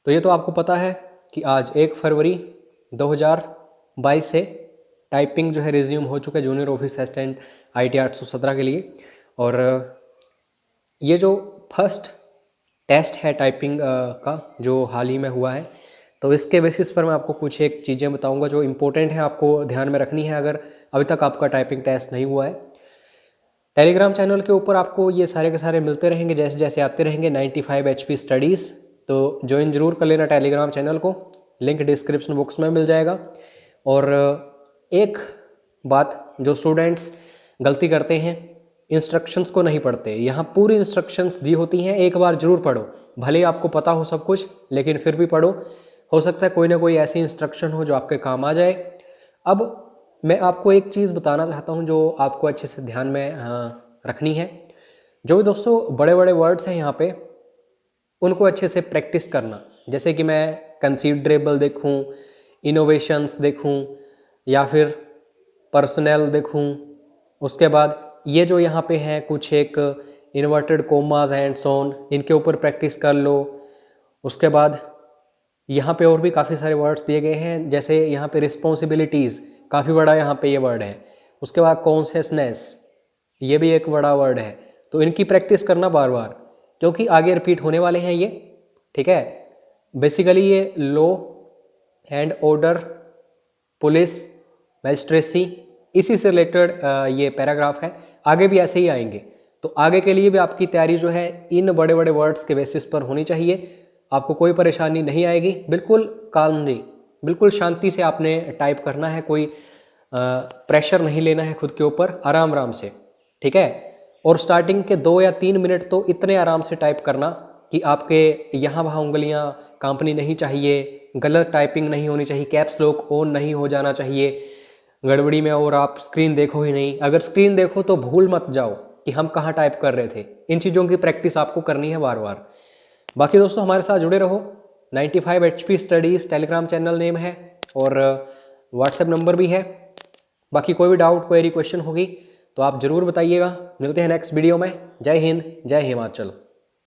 तो ये तो आपको पता है कि आज 1 फरवरी 2022 से टाइपिंग जो है रिज्यूम हो चुका है जूनियर ऑफिस असिस्टेंट IT 817 के लिए। और ये जो फर्स्ट टेस्ट है टाइपिंग का जो हाल ही में हुआ है, तो इसके बेसिस पर मैं आपको कुछ एक चीज़ें बताऊंगा जो इम्पोर्टेंट है, आपको ध्यान में रखनी है अगर अभी तक आपका टाइपिंग टेस्ट नहीं हुआ है। टेलीग्राम चैनल के ऊपर आपको ये सारे के सारे मिलते रहेंगे, जैसे जैसे आते रहेंगे 95 HP स्टडीज़। तो ज्वाइन जरूर कर लेना टेलीग्राम चैनल को, लिंक डिस्क्रिप्शन बॉक्स में मिल जाएगा। और एक बात जो स्टूडेंट्स गलती करते हैं, इंस्ट्रक्शंस को नहीं पढ़ते। यहाँ पूरी इंस्ट्रक्शंस दी होती हैं, एक बार जरूर पढ़ो, भले ही आपको पता हो सब कुछ लेकिन फिर भी पढ़ो, हो सकता है कोई ना कोई ऐसी इंस्ट्रक्शन हो जो आपके काम आ जाए। अब मैं आपको एक चीज़ बताना चाहता हूँ जो आपको अच्छे से ध्यान में रखनी है। जो भी दोस्तों बड़े बड़े वर्ड्स हैं यहाँ पे, उनको अच्छे से प्रैक्टिस करना। जैसे कि मैं कंसीडरेबल देखूँ, इनोवेशंस देखूँ, या फिर पर्सनल देखूँ, उसके बाद ये जो यहाँ पे हैं कुछ एक इन्वर्टेड कोमास एंड सोन, इनके ऊपर प्रैक्टिस कर लो। उसके बाद यहाँ पे और भी काफ़ी सारे वर्ड्स दिए गए हैं, जैसे यहाँ पे रिस्पॉन्सिबिलिटीज़, काफ़ी बड़ा यहाँ पे ये वर्ड है। उसके बाद कॉन्शियसनेस, ये भी एक बड़ा वर्ड है। तो इनकी प्रैक्टिस करना बार बार, क्योंकि आगे रिपीट होने वाले हैं ये, ठीक है। बेसिकली ये लॉ एंड ऑर्डर, पुलिस, मैजिस्ट्रेसी, इसी से रिलेटेड ये पैराग्राफ है। आगे भी ऐसे ही आएंगे, तो आगे के लिए भी आपकी तैयारी जो है इन बड़े बड़े वर्ड्स के बेसिस पर होनी चाहिए। आपको कोई परेशानी नहीं आएगी, बिल्कुल काल्मली, बिल्कुल शांति से आपने टाइप करना है, कोई प्रेशर नहीं लेना है खुद के ऊपर, आराम आराम से, ठीक है। और स्टार्टिंग के 2 या 3 मिनट तो इतने आराम से टाइप करना कि आपके यहाँ वहाँ उंगलियाँ कांपनी नहीं चाहिए, गलत टाइपिंग नहीं होनी चाहिए, कैप्स लॉक ऑन नहीं हो जाना चाहिए गड़बड़ी में, और आप स्क्रीन देखो ही नहीं। अगर स्क्रीन देखो तो भूल मत जाओ कि हम कहाँ टाइप कर रहे थे। इन चीज़ों की प्रैक्टिस आपको करनी है बार बार। बाकी दोस्तों हमारे साथ जुड़े रहो। 95 HP studies Telegram channel name है और व्हाट्सएप नंबर भी है। बाकी कोई भी डाउट, क्वेरी, क्वेश्चन होगी तो आप ज़रूर बताइएगा। मिलते हैं नेक्स्ट वीडियो में। जय हिंद, जय हिमाचल।